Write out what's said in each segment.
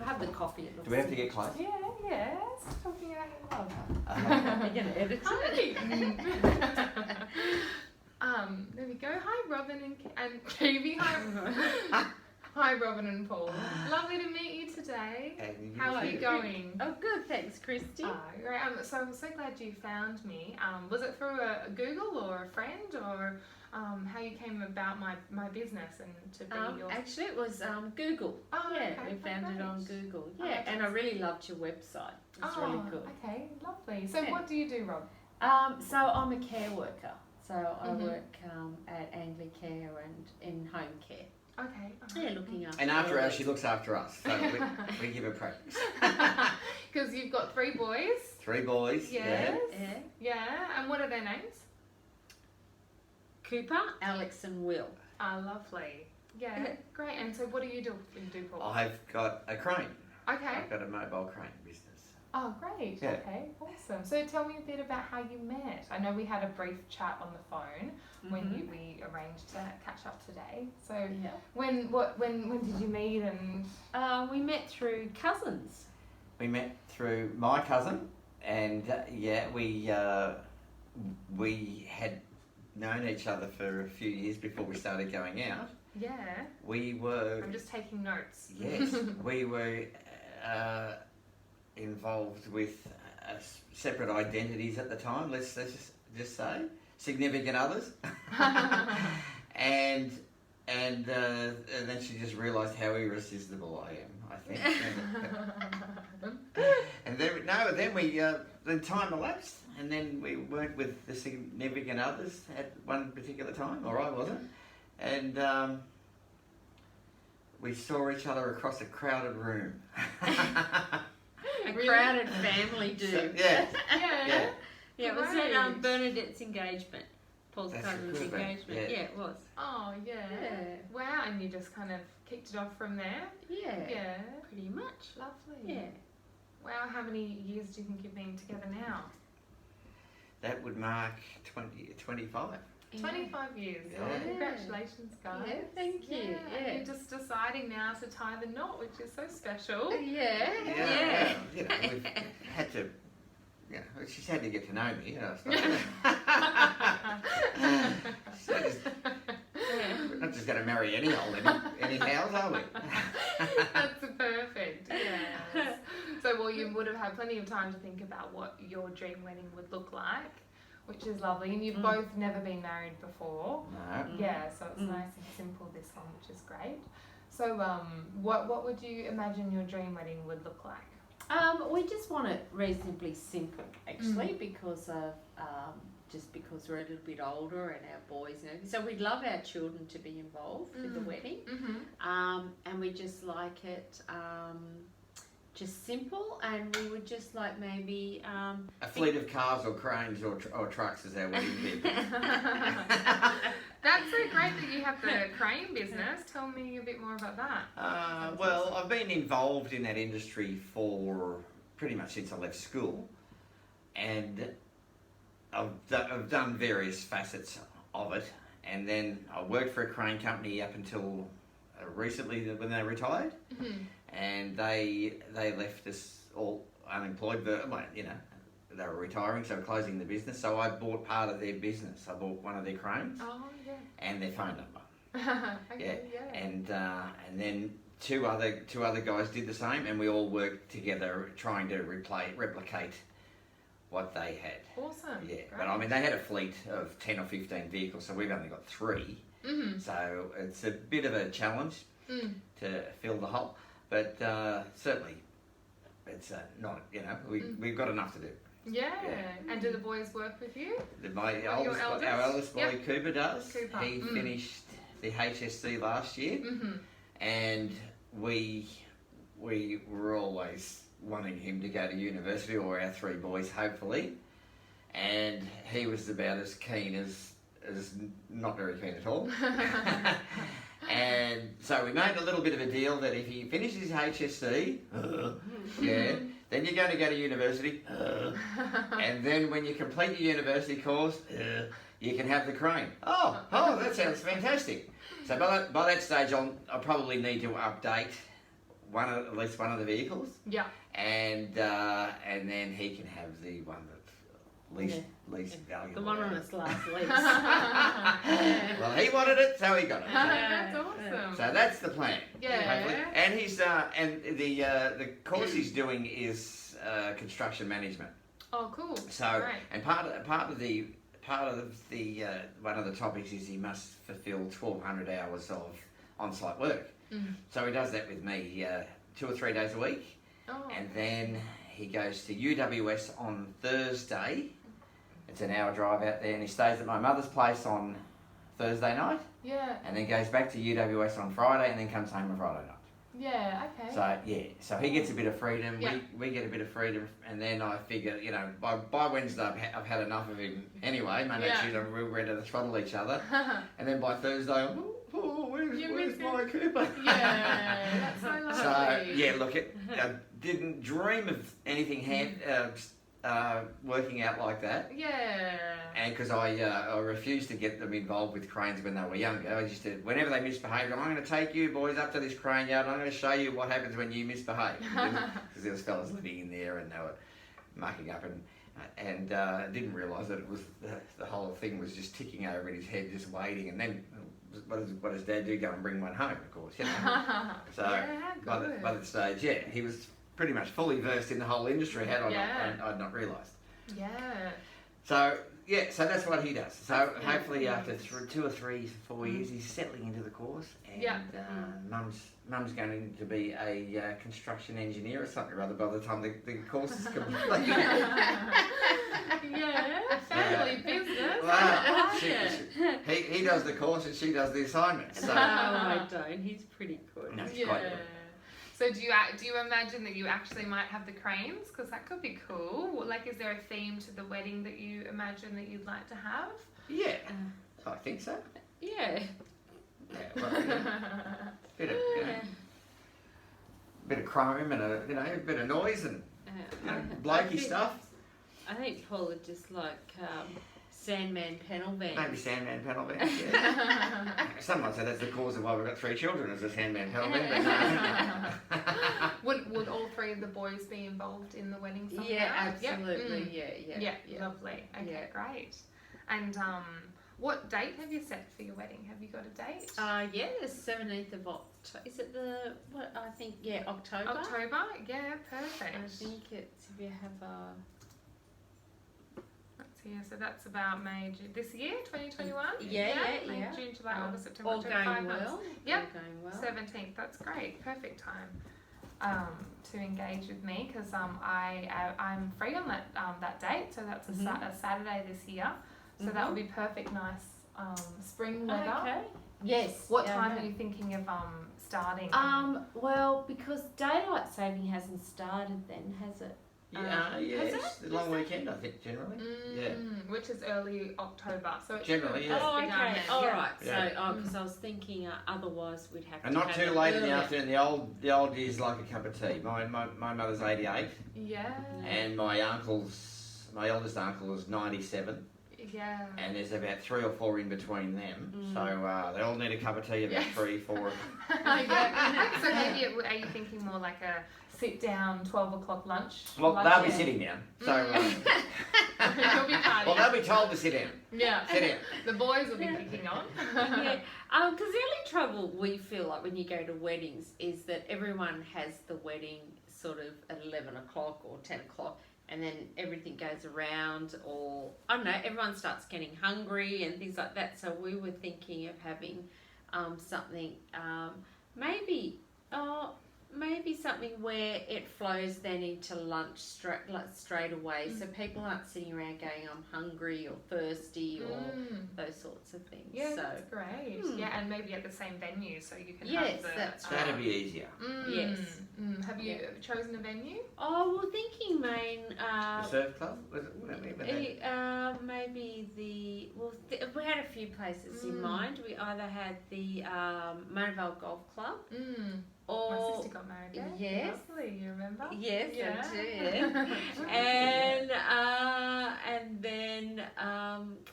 have the coffee. It looks Do we have to get close? Yeah, yes. Talking about your love. You're going to edit Hi. There we go. Hi, Robin and Katie. Hi. Hi, Robin and Paul. Lovely to meet you today. And How are you going? Oh, good. Thanks, Christy. Great. So I'm so glad you found me. Was it through a Google or a friend, or how you came about my business and to be your... Actually, it was Google. Oh, yeah, okay. we found it on Google. Oh, Yeah, and I fantastic. really loved your website. It's really good. Okay, lovely. So Yeah. what do you do, Rob? So I'm a care worker. So I Mhm. work at Angley Care and in home care. Okay. Yeah, looking after. And after care us, she looks after us. So we give her practice. Because you've got 3 boys. 3 boys. Yes. Yeah. Yeah. And what are their names? Cooper, Alex, and Will. Lovely. Yeah. Great. And so what do you do, Paul? I've got a crane. Okay. I've got a mobile crane business. Oh, great. Yeah. Okay. Awesome. So tell me a bit about how you met. I know we had a brief chat on the phone when we arranged to catch up today. So Yeah. when did you meet and? We met through cousins. We met through my cousin, and we had known each other for a few years before we started going out. Yeah. We were, I'm just taking notes. yes, we were involved with separate identities at the time. Let's just say significant others, and then she just realised how irresistible I am. I think, and then time elapsed, and then we weren't with the significant others at one particular time, or I wasn't, and we saw each other across a crowded room. A Really? crowded family do. So, yeah. Yeah. Yeah, it was Great. at Bernadette's engagement. Paul's That's cousin's good, mate. engagement. Yeah. Yeah, it was. Oh yeah. Yeah. Wow. And you just kind of kicked it off from there. Yeah. Yeah. Pretty much. Lovely. Yeah. Wow. How many years do you think you've been together now? That would mark 25. 25 years. Yeah. Oh, congratulations, guys. Yeah, thank you. And Yeah. you're just deciding now to tie the knot, which is so special. Yeah. Yeah. You know, we've had to. Yeah, she's had to get to know me. You know, we're not just going to marry any house, are we? That's perfect. Yes. So, well, you would have had plenty of time to think about what your dream wedding would look like, which is lovely. And you've both never been married before. No. Yeah, so it's nice and simple, this one, which is great. So, what would you imagine your dream wedding would look like? We just want it reasonably simple, actually, because of just because we're a little bit older and our boys and everything. So we'd love our children to be involved with the wedding, and we just like it just simple, and we would just like maybe A fleet of cars or cranes or trucks is our wedding vehicle. That's so great that you have the crane business. Tell me a bit more about that. Well, I've been involved in that industry for pretty much since I left school, and I've done various facets of it, and then I worked for a crane company up until recently when they retired, and they left us all unemployed, but you know, they were retiring, so closing the business. So I bought part of their business. I bought one of their cranes Oh, yeah. and their phone number. Okay, yeah. And then two other guys did the same, and we all worked together trying to replicate what they had. Awesome. Yeah, Great. but I mean they had a fleet of 10 or 15 vehicles, so we've only got 3. So it's a bit of a challenge to fill the hole, but certainly it's not. You know, we've got enough to do. Yeah. And do the boys work with you? Our eldest boy Cooper does. Cooper. He finished the HSC last year, and we were always wanting him to go to university, or our 3 boys hopefully, and he was about as keen as not very keen at all. And so we made a little bit of a deal that if he finishes his HSC, then you're going to go to university, and then when you complete your university course, you can have the crane. Oh, that sounds fantastic. So by that stage, I'll probably need to update at least one of the vehicles, Yeah. and then he can have the one that's least valuable. The one on its last lease. Well, he wanted it, so he got it. That's awesome. So that's the plan. Yeah. Hopefully. And he's and the course he's doing is construction management. Oh, cool. So Great. and part of the one of the topics is he must fulfil 1,200 hours of on-site work. So he does that with me 2 or 3 days a week, and then he goes to UWS on Thursday. It's an hour drive out there, and he stays at my mother's place on Thursday night, Yeah. and then goes back to UWS on Friday, and then comes home on Friday night. Yeah. Okay. So so he gets a bit of freedom. Yeah. We get a bit of freedom, and then I figure, by Wednesday I've had enough of him anyway. Monday, Tuesday we're ready to throttle each other, and then by Thursday I'm, where's my Cooper? Yeah. That's so lovely. So look, I didn't dream of anything working out like that. Yeah. And because I refused to get them involved with cranes when they were younger, I just said, whenever they misbehaved, I'm going to take you boys up to this crane yard. I'm going to show you what happens when you misbehave. Because there was fellas living in there and they were mucking up, and didn't realise that it was the whole thing was just ticking over in his head, just waiting. And then what does Dad do? Go and bring one home, of course. So by the stage, he was pretty much fully versed in the whole industry. Had I'd not realised. Yeah. So so that's what he does. So hopefully after 2 or 3, 4 years, he's settling into the course, and Mum's going to be a construction engineer or something or other by the time the course is complete. Family business. Wow. He does the course and she does the assignments. So. No, I don't. He's pretty good. No, he's quite good. So do you imagine that you actually might have the cranes? Because that could be cool. Like, is there a theme to the wedding that you imagine that you'd like to have? Yeah, I think so. Yeah. Bit of chrome and a bit of noise and blokey stuff. I think Paul would just like Sandman panel van. Maybe Sandman panel van. Yeah. Someone said that's the cause of why we've got 3 children as a Sandman panel van. But Would all 3 of the boys be involved in the wedding somehow? Yeah, absolutely. Yep. Yeah, lovely. Okay, great. And what date have you set for your wedding? Have you got a date? The 17th of October. Is it October? October? Yeah, perfect. I think it's, if you have a... Yeah, so that's about May, June, this year, 2021? Yeah. May, June, July, August, September, all October, 5 going months. well. Yep. All going well. 17th, that's great. Perfect time to engage with me because I'm free on that date, so that's a Saturday this year. So that would be perfect, nice spring weather. Okay. Yes. What time are you thinking of starting? Well, because daylight saving hasn't started then, has it? It's the long weekend, I think, generally. Which is early October. So it's generally, Oh, okay. All right. Yeah. So, because I was thinking otherwise we'd have And to not have too it late in the earlier. afternoon. The old years like a cup of tea. My mother's 88, Yeah. and my eldest uncle is 97. Yeah. And there's about 3 or 4 in between them, so they all need a cup of tea about 3, 4. Yeah. So maybe are you thinking more like a sit down 12 o'clock lunch? Well, they'll be sitting down. So You'll be partying. well, they'll be told to sit down. Yeah. Sit down. The boys will be kicking on. Yeah, because the only trouble we feel like when you go to weddings is that everyone has the wedding sort of at 11 o'clock or 10 o'clock, and then everything goes around, or I don't know, everyone starts getting hungry and things like that. So we were thinking of having something, maybe something where it flows then into lunch straight away, so people aren't sitting around going, I'm hungry or thirsty or those sorts of things. Yeah, so that's great. Yeah, and maybe at the same venue, so you can Yes, have the... that's That'd be easier. Yes. Have you chosen a venue? Oh, we're thinking The surf club? Was it? maybe we had a few places in mind. We either had the Monavale Golf Club or My sister got married there. Yes. Lovely, you remember? Yes, Yeah. I do. And then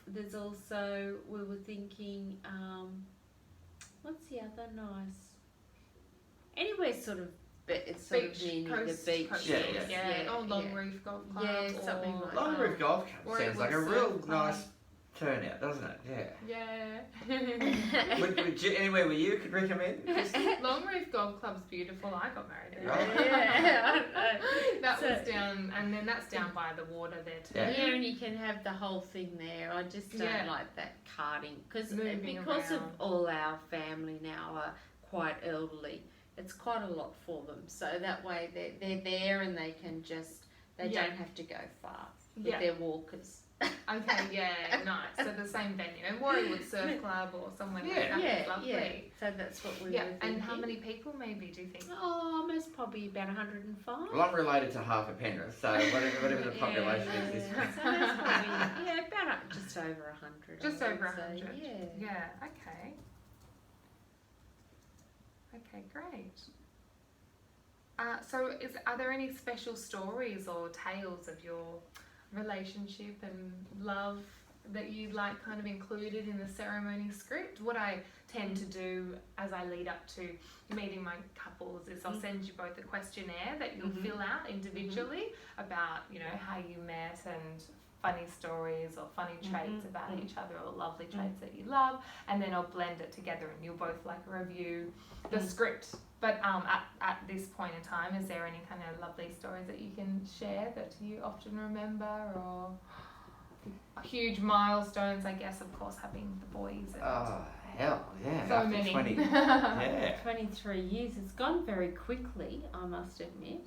there's also, we were thinking, what's the other nice? Anywhere sort of but it's sort of meaning coast, the beach. coast, Yeah. or Long Reef Golf Club. Yeah, something or, like Long Reef Golf Club or sounds like a Edward real Surf Club. nice turnout, doesn't it? Yeah. Yeah. would you, anywhere where you could recommend? Long Reef Golf Club's beautiful. I got married there. Right. That was down, and then that's down by the water there too. Yeah, and you can have the whole thing there. I just don't Yeah. like that karting because Moving of around. all our family now are quite elderly. It's quite a lot for them. So that way they're there and they can just they Yeah. don't have to go far with Yeah. their walkers. Okay, yeah, nice. So the same venue, and Warriewood Surf Club or somewhere like that. Yeah, Lovely. yeah. So that's what we Yeah, were and how thinking. many people maybe do you think? Oh, almost probably about 105. Well, I'm related to half a Penrith, so whatever the population is this So one. that's probably, about just over 100. Just I would over say. 100. Yeah. Yeah, okay. Okay, great. So are there any special stories or tales of your relationship and love that you'd like kind of included in the ceremony script? What I tend to do as I lead up to meeting my couples is I'll send you both a questionnaire that you'll fill out individually about, how you met and funny stories or funny traits about each other or lovely traits that you love, and then I'll blend it together and you'll both review the script. But at this point in time, is there any kind of lovely stories that you can share that you often remember, or huge milestones? I guess, of course, having the boys. And Oh, hell, yeah. so after many. 20, yeah. 23 years. It's gone very quickly, I must admit.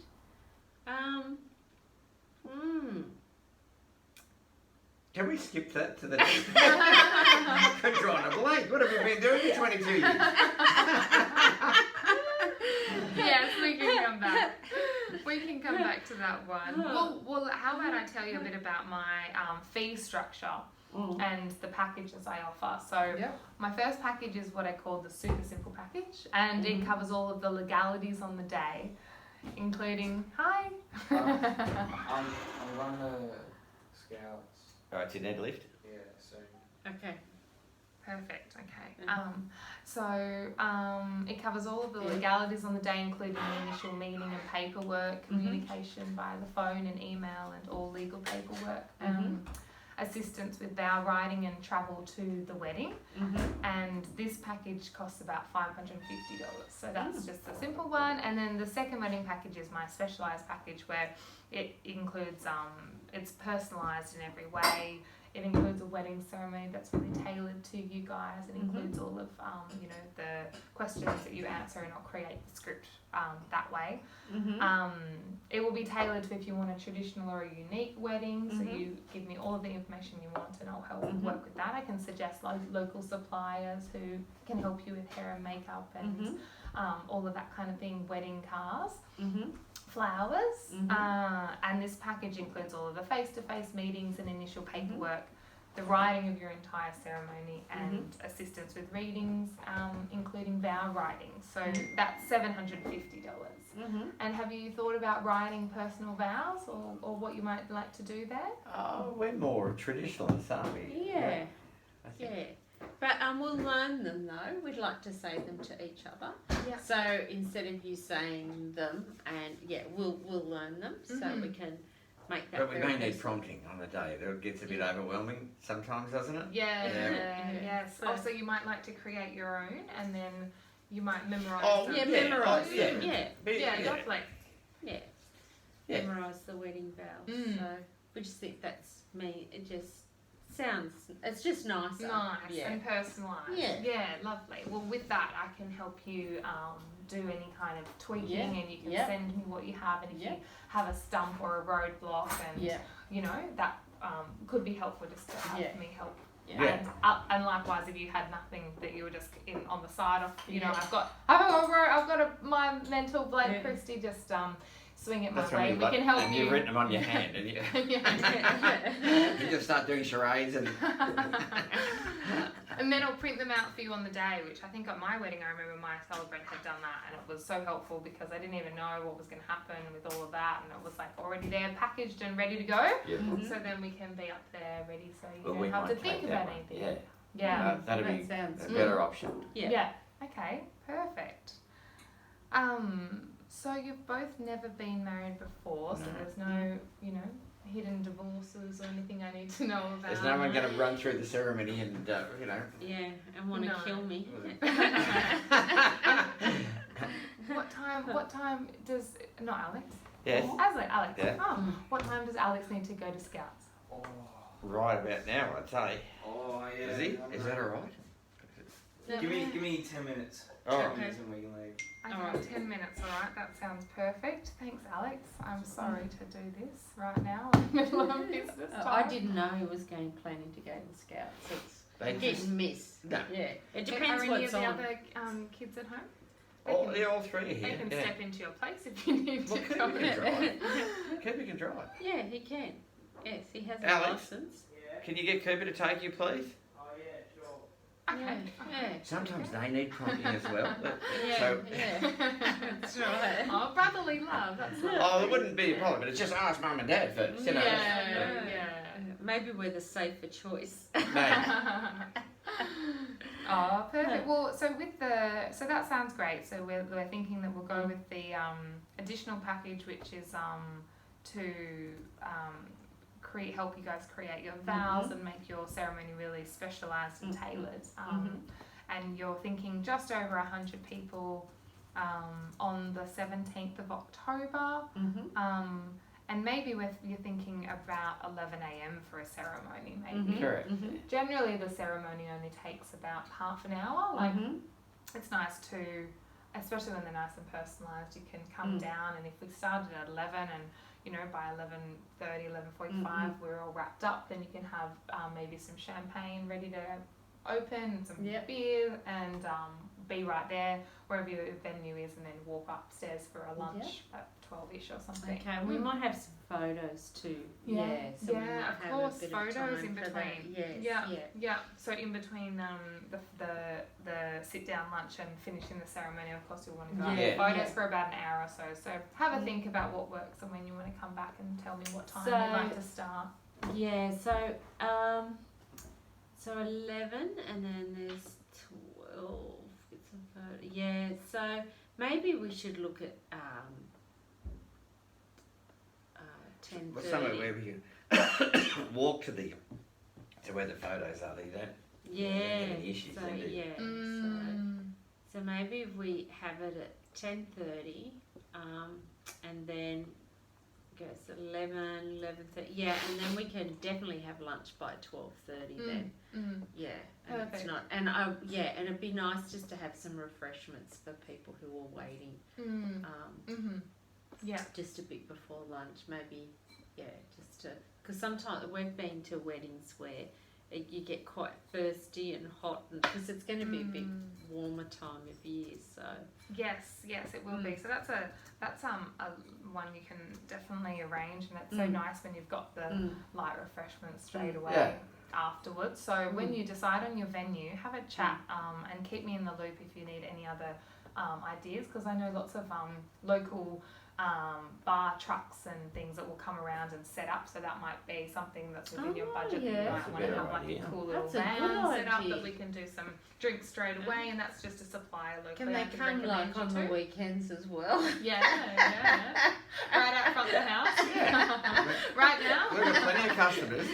Can we skip that to the next? I'm drawing a blank. What have you been doing for 22 years? Yes, we can come back. We can come back to that one. Well, how about I tell you a bit about my fee structure and the packages I offer. So my first package is what I call the super simple package, and it covers all of the legalities on the day, including I run the Scouts. All right, to deadlift. Yeah, so Okay. Perfect. Okay. It covers all of the legalities on the day, including the initial meeting and paperwork, communication via the phone and email, and all legal paperwork. Assistance with vow writing and travel to the wedding. And this package costs about $550. So that's just a simple one. And then the second wedding package is my specialised package, where it includes it's personalised in every way. It includes a wedding ceremony that's really tailored to you guys. It includes all of the questions that you answer, and I'll create the script that way. It will be tailored to if you want a traditional or a unique wedding. So you give me all of the information you want, and I'll help work with that. I can suggest local suppliers who can help you with hair and makeup and all of that kind of thing. Wedding cards. Flowers, and this package includes all of the face-to-face meetings and initial paperwork, the writing of your entire ceremony, and assistance with readings, including vow writing. So that's $750. And have you thought about writing personal vows, or what you might like to do there? Oh, we're more traditionalists, aren't we? Yeah. I think. Yeah. But we'll learn them though. We'd like to say them to each other. Yeah. So instead of you saying them, and we'll learn them so we can make that. But we very may need personal. prompting on the day. That gets a bit overwhelming sometimes, doesn't it? Yes. So- Also, you might like to create your own, and then you might memorise Oh, them. Yeah, Yeah. memorise Oh, yeah. them. Yeah. Yeah, lovely. Yeah. Yeah. Memorise the wedding vows. So we just think that's me. It just sounds. It's just nicer. Nice Yeah. and personalised. Yeah. Lovely. Well, with that, I can help you do any kind of tweaking, Yeah. and you can Yeah. send me what you have, and if Yeah. you have a stump or a roadblock, and that could be helpful just to have Yeah. me help. Yeah. And likewise, if you had nothing that you were just in on the side of, Yeah. I've got my mentor Blake Yeah. Christie just swing it my That's when way. you've We got- can help and you. you've written them on your hand, and you, Yeah. you just start doing charades and. And then I'll print them out for you on the day, which I think at my wedding, I remember my celebrant had done that, and it was so helpful because I didn't even know what was going to happen with all of that, and it was already there, packaged and ready to go. Yeah. So then we can be up there ready, so you Well, don't we have to might think take that about one. anything. Yeah. Yeah. That'd that be sounds a good. better option. Yeah. Yeah. Okay. Perfect. So you've both never been married before, so No. there's no, hidden divorces or anything I need to know about. There's no one going to run through the ceremony and, Yeah, and want to No. kill me. What time does, not Alex? Yes. Alex. Yeah. Oh, what time does Alex need to go to Scouts? Oh, Right about now, I'd say. yeah. Is he? Is that alright? Give me 10 minutes. Oh. 10 minutes and we can leave. Okay, Alright. 10 minutes, alright, that sounds perfect. Thanks, Alex. I'm sorry to do this right now in the middle of business time. I didn't know he was planning to go to Scouts. It's They hit just, and miss. no. Yeah, it Are depends any what's of the on. other kids at home? all three are They here. can Yeah. step into your place if you need Well, to go. Cooper can drive. Cooper can drive. Yeah, he can. Yes, he has a Alex? license. Can you get Cooper to take you, please? Okay. Yeah. Sometimes they need prompting as well. Yeah, So, yeah. That's right. Oh, brotherly love, that's lovely. oh, it wouldn't be a problem, but it's just ask Mum and Dad first, you know. Yeah. Maybe we're the safer choice. Oh, perfect. Well, so that sounds great. So we're thinking that we'll go with the additional package, which is to help you guys create your vows and make your ceremony really specialised and tailored. And you're thinking just over 100 people on the 17th of October. And maybe you're thinking about 11 a.m. for a ceremony, maybe. Correct. Generally, the ceremony only takes about half an hour. Like, it's nice to, especially when they're nice and personalised, you can come down, and if we started at 11 and, by 11:30, 11:45, we're all wrapped up, then you can have maybe some champagne ready to open, some beer, and be right there, wherever your venue is, and then walk upstairs for a lunch at 12ish or something. Okay, we might have some photos too. Yeah, so we might of have course, a bit photos of time in for that. between. Yes, Yeah. So in between the sit down lunch and finishing the ceremony, of course, you'll want to go out Yeah. and photos for about an hour or so. So have a think about what works and when you want to come back and tell me what time So- you'd like to start. Yeah, so 11 and then there's 12. It's a photo. Yeah, so maybe we should look at 10:30. Well, somewhere where we can walk to where the photos are. You don't Yeah. get any issues So there, do you? Mm. so maybe if we have it at 10:30, and then goes 11:30. Yeah, and then we can definitely have lunch by 12:30 then. Yeah, and it's Perfect. not, and and it'd be nice just to have some refreshments for people who are waiting. Yeah. Just a bit before lunch, maybe. Yeah, just to, because sometimes we've been to weddings where you get quite thirsty and hot, because it's going to be a bit warmer time of year. So Yes, it will be. So that's a one you can definitely arrange, and it's so nice when you've got the light refreshments straight away Yeah. afterwards. So when you decide on your venue, have a chat and keep me in the loop if you need any other ideas, because I know lots of local bar trucks and things that will come around and set up, so that might be something that's within your budget. yeah. That you That's might a want to better have like idea. a cool little That's a van good set up idea. that we can do some drinks straight away, and that's just a supplier locally. can they I could come recommend like on you the to. weekends as well? Yeah. Right out front of the house. Yeah. Right now. We've got plenty of customers.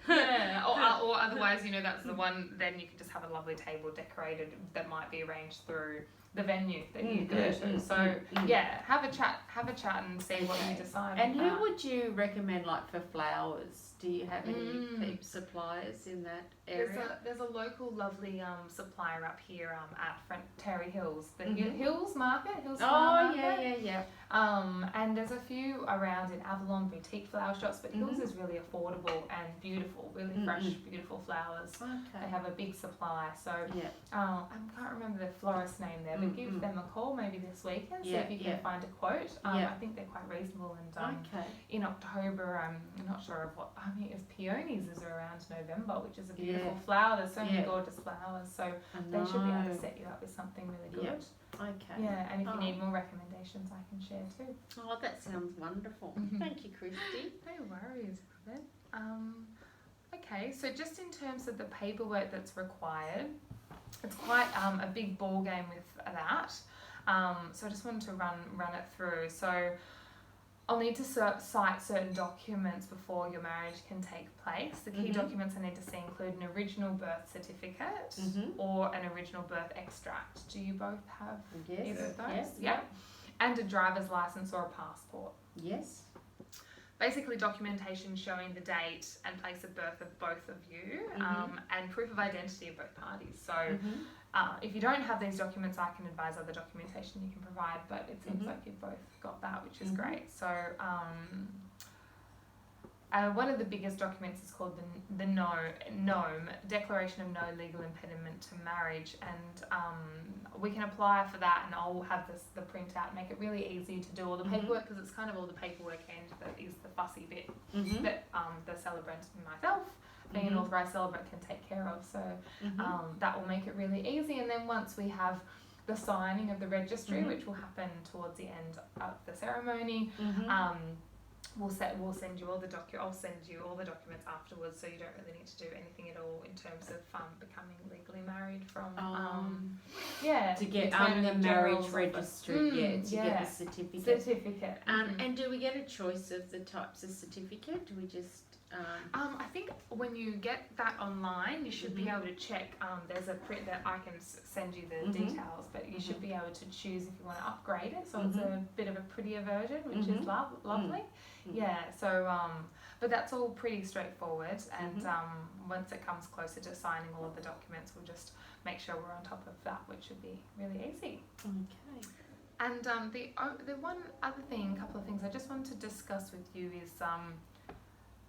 Yeah. Or otherwise, that's the one. Then you can just have a lovely table decorated that might be arranged through the venue that you go to. So yeah, have a chat and see what you decide. And who would you recommend, like, for flowers? Do you have any suppliers in that area? There's a local lovely supplier up here at Terry Hills, the Hills Market. Hills Flower Market. yeah. And there's a few around in Avalon, boutique flower shops, but Hills is really affordable and beautiful, really fresh, beautiful flowers. They Okay. have a big supply, so Yeah. I can't remember the florist's name there, but give them a call maybe this weekend, see Yeah, if you can yeah. find a quote. Yeah. I think they're quite reasonable, and Okay. in October, I'm not sure of what, I mean, it's peonies is around November, which is a beautiful Yeah. flower. There's so many Yeah. gorgeous flowers, so I they should be able to know. set you up with something really good. Yep. Okay. Yeah, and if you Oh. need more recommendations, I can share too. Oh, that sounds wonderful. Thank you, Christy. No worries, Robin. Okay, so just in terms of the paperwork that's required, it's quite a big ball game with that. So I just wanted to run it through. So I'll need to cite certain documents before your marriage can take place. The key documents I need to see include an original birth certificate or an original birth extract. Do you both have either of those? Yes. Yeah. And a driver's license or a passport. Yes. Basically documentation showing the date and place of birth of both of you, and proof of identity of both parties. So if you don't have these documents, I can advise other documentation you can provide, but it seems like you've both got that, which is great. So one of the biggest documents is called the NOME, Declaration of No Legal Impediment to Marriage, and we can apply for that, and I'll have the printout, make it really easy to do all the paperwork, because it's kind of all the paperwork end that is the fussy bit that the celebrant and myself, being an authorised celebrant, can take care of. So that will make it really easy, and then once we have the signing of the registry, which will happen towards the end of the ceremony, we'll send you all the I'll send you all the documents afterwards, so you don't really need to do anything at all in terms of becoming legally married from to get the marriage registry, to get the certificate. And do we get a choice of the types of certificate? Do we just I think when you get that online, you should be able to check. There's a print that I can send you the details, but you should be able to choose if you want to upgrade it. So it's a bit of a prettier version, which is lovely. Yeah. So, but that's all pretty straightforward. And once it comes closer to signing all of the documents, we'll just make sure we're on top of that, which should be really easy. Okay. And the one other thing, a couple of things I just wanted to discuss with you is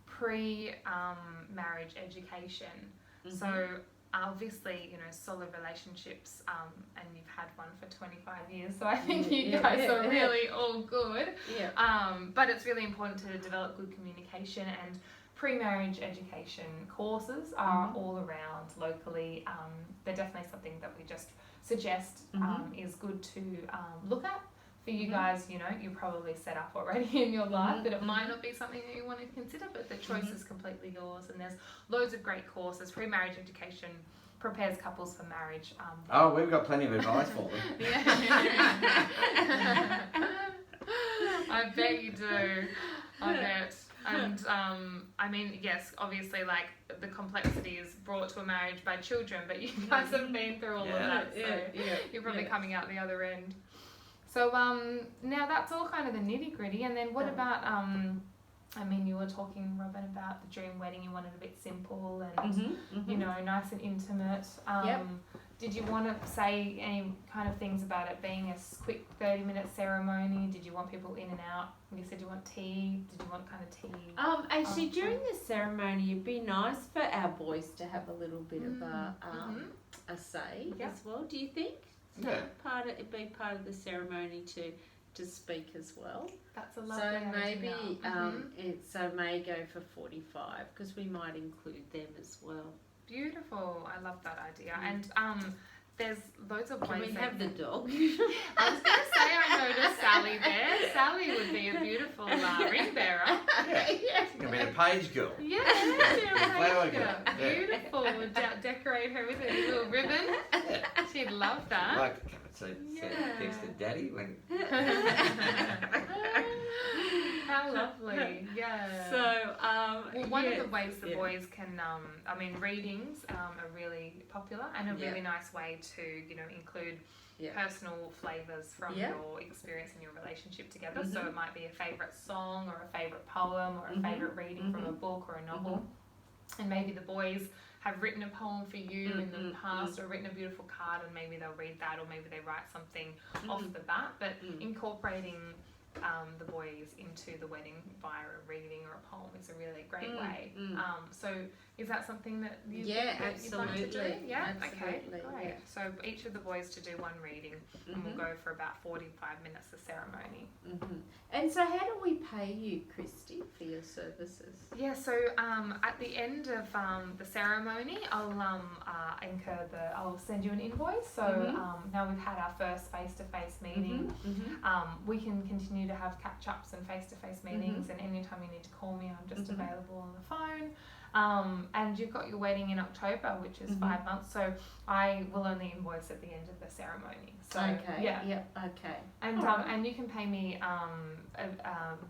pre-marriage education. So obviously, solid relationships, and you've had one for 25 years, so I think you guys are really all good. But it's really important to develop good communication, and pre-marriage education courses are all around locally. They're definitely something that we just suggest is good to look at. For you guys, you're probably set up already in your life, but it might not be something that you want to consider, but the choice is completely yours. And there's loads of great courses. Pre-marriage education prepares couples for marriage. We've got plenty of advice for them. I bet you do. I bet. And I mean, yes, obviously, like, the complexity is brought to a marriage by children, but you guys have been through all of that, so you're probably coming out the other end. So now that's all kind of the nitty gritty, and then what about I mean, you were talking, Robin, about the dream wedding. You wanted a bit simple and nice and intimate. Did you want to say any kind of things about it being a quick 30-minute ceremony? Did you want people in and out? You said you want tea. Did you want kind of tea? Actually, during the ceremony, it'd be nice for our boys to have a little bit of a say as well. Do you think? Yeah. It'd be part of the ceremony to speak as well. That's a lovely So idea. maybe it may go for 45, because we might include them as well. Beautiful. I love that idea. And there's loads of ways. Can we have the dog? I was going to say I noticed Sally there. Sally would be a beautiful ring bearer. She's going to be a page girl. Yeah, Flower girl. Beautiful. Decorate her with a little ribbon. She'd love that. Like, so thanks to Daddy when. How lovely. Yeah. So, one of the ways the boys can, readings are really popular, and a really nice way to, include personal flavours from your experience and your relationship together. So it might be a favourite song or a favourite poem or a favourite reading from a book or a novel. And maybe the boys have written a poem for you in the past or written a beautiful card, and maybe they'll read that, or maybe they write something off the bat. But incorporating the boys into the wedding via a reading or a poem is a really great way. So is that something that you'd like to do? Yeah, okay, great. Yeah. So each of the boys to do one reading, and we'll go for about 45 minutes of ceremony. And so how do we pay you, Christy, for your services? Yeah, so at the end of the ceremony, I'll I'll send you an invoice. So now we've had our first face-to-face meeting, we can continue to have catch-ups and face-to-face meetings, and anytime you need to call me, I'm just available on the phone. And you've got your wedding in October, which is 5 months. So I will only invoice at the end of the ceremony. So Okay. yeah. Yep. Okay. And Alright. and you can pay me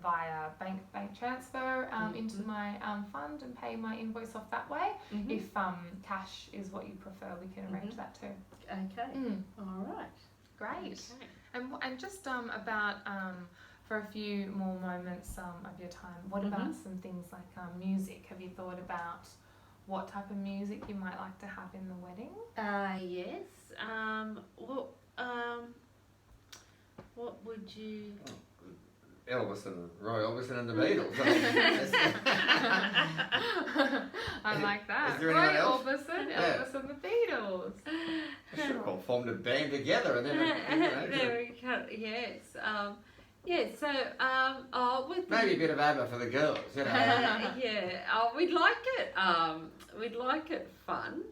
via bank transfer into my fund and pay my invoice off that way. Mhm. If cash is what you prefer, we can arrange that too. Okay. All right. Great. Okay. And just about for a few more moments of your time, what about some things like music? Have you thought about what type of music you might like to have in the wedding? Yes. What would you? Elvis and Roy Orbison and the Beatles. I like that. Is there anyone Roy else? Orbison, Yeah. Elvis and the Beatles. I should have all formed a band together and then. There we go. Yes. Yeah. So with Maybe a bit of ABBA for the girls, you know. yeah. We'd like it. We'd like it fun.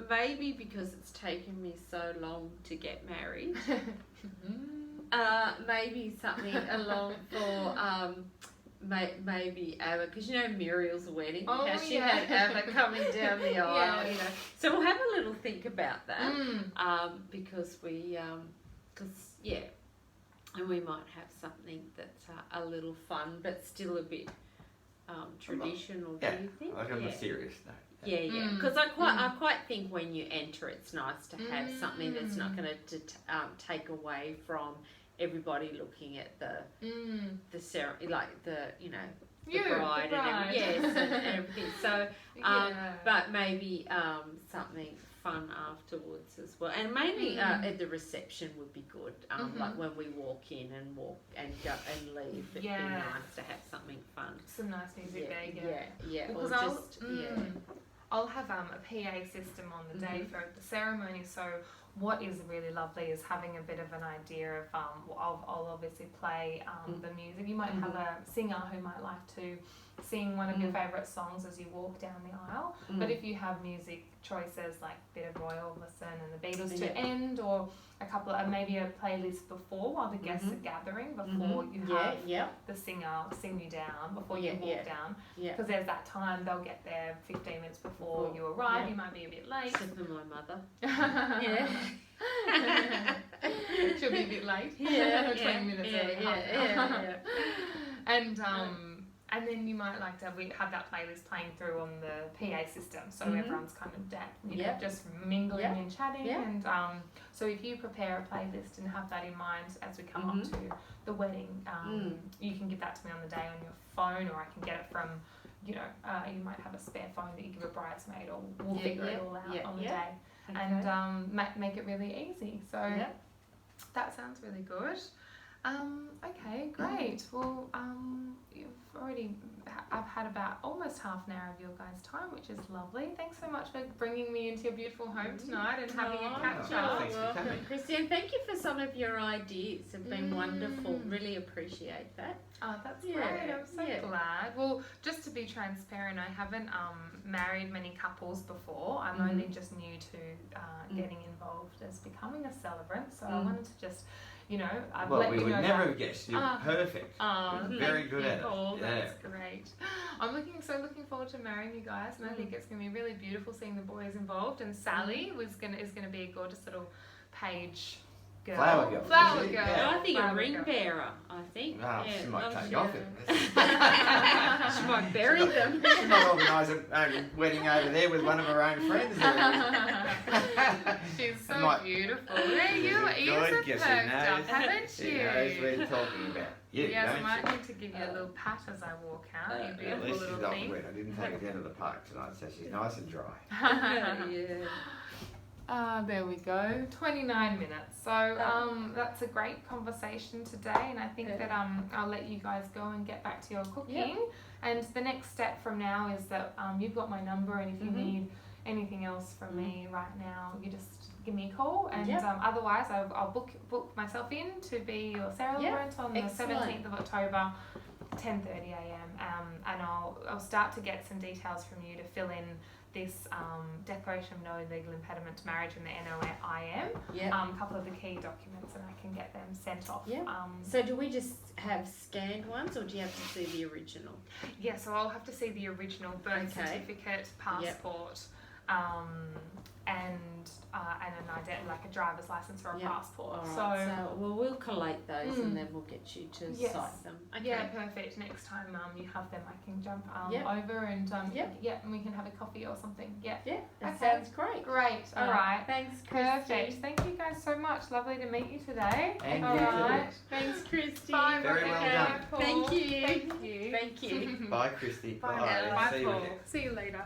Maybe because it's taken me so long to get married. Maybe something along for maybe ABBA, because you know Muriel's wedding, Oh, how she yeah. had ABBA coming down the aisle, Yeah. you know. So we'll have a little think about that, Mm. because and we might have something that's a little fun, but still a bit traditional. Yeah, Do you think? like on a serious note. Yeah, yeah. Mm. Because I quite think when you enter, it's nice to have something that's not going to take away from everybody looking at the ceremony, like the bride, and everything. Yes, and everything. So, Yeah. but maybe something fun afterwards as well, and maybe at the reception would be good. Like when we walk in and go and leave, it'd be nice to have something fun. Some nice music there, Yeah. Because Or I'll have a PA system on the day for the ceremony. So what is really lovely is having a bit of an idea of I'll obviously play the music. You might have a singer who might like to sing one of your favourite songs as you walk down the aisle. But if you have music choices like a bit of Roy Orbison and the Beatles to end, or a couple of maybe a playlist before while the guests are gathering, before you have the singer sing you down before you walk down, because there's that time they'll get there 15 minutes before you arrive. You might be a bit late. Except for my mother. She'll be a bit late. 20 minutes early. And then you might like to have that playlist playing through on the PA system, so everyone's kind of just mingling and chatting. And so if you prepare a playlist and have that in mind as we come up to the wedding, you can give that to me on the day on your phone, or I can get it from, you might have a spare phone that you give a bridesmaid, or we'll figure it all out on the day. Okay. And make it really easy. So that sounds really good. Okay, great. Well, I've had about almost half an hour of your guys' time, which is lovely. Thanks so much for bringing me into your beautiful home tonight and having a catch up. Thanks for coming. Christian, thank you for some of your ideas. They've been wonderful. Really appreciate that. Oh, that's great. I'm so glad. Well, just to be transparent, I haven't married many couples before. I'm only just new to getting involved as becoming a celebrant. So I wanted to just, Well, we would never have guessed. You're perfect. You're very good at it. Paul. Yeah. That's great. I'm looking forward to marrying you guys, and I think it's going to be really beautiful seeing the boys involved. And Sally is going to be a gorgeous little page girl. Flower girl. Flower girl. Yeah. I think a Flower ring girl. bearer. I think. Oh, Yeah, she might love take you. off it. She might bury them. She might organise a wedding over there with one of her own friends. She's so Might- beautiful. There your ears Good, are guess perked who up, knows? haven't She you? knows we're talking about you, Yes, I don't might she? need to give you a little pat as I walk out, you At beautiful least she's little not thing. wet. I didn't take her down to the park tonight, so she's nice and dry. Yeah. There we go. 29 minutes. So that's a great conversation today, and I think that I'll let you guys go and get back to your cooking. And the next step from now is that you've got my number, and if you need anything else from me right now, you just give me a call. And otherwise, I'll book myself in to be your celebrant on the Excellent. 17th of October. 10:30 a.m. And I'll start to get some details from you to fill in this Declaration of No Legal Impediment to Marriage and the NOIM, Yeah. a couple of the key documents, and I can get them sent off. Yeah. So do we just have scanned ones, or do you have to see the original? Yeah, so I'll have to see the original birth Okay. certificate, passport, and an ident like a driver's license or a Yep. passport. All right. So we'll collate those Mm. and then we'll get you to Yes. cite them. Okay. Yeah, perfect. Next time you have them, I can jump Yep. over and Yep. and we can have a coffee or something. Yeah. Yeah. That Okay. sounds great. Great. All right. Thanks, Christy. Perfect. Thank you guys so much. Lovely to meet you today. And All you too. right. Thanks, Christy. Bye, Very well Rebecca. done. Paul. Thank you. Thank you. Thank you. Bye, Christy. Bye now. See you Paul. later. See you later.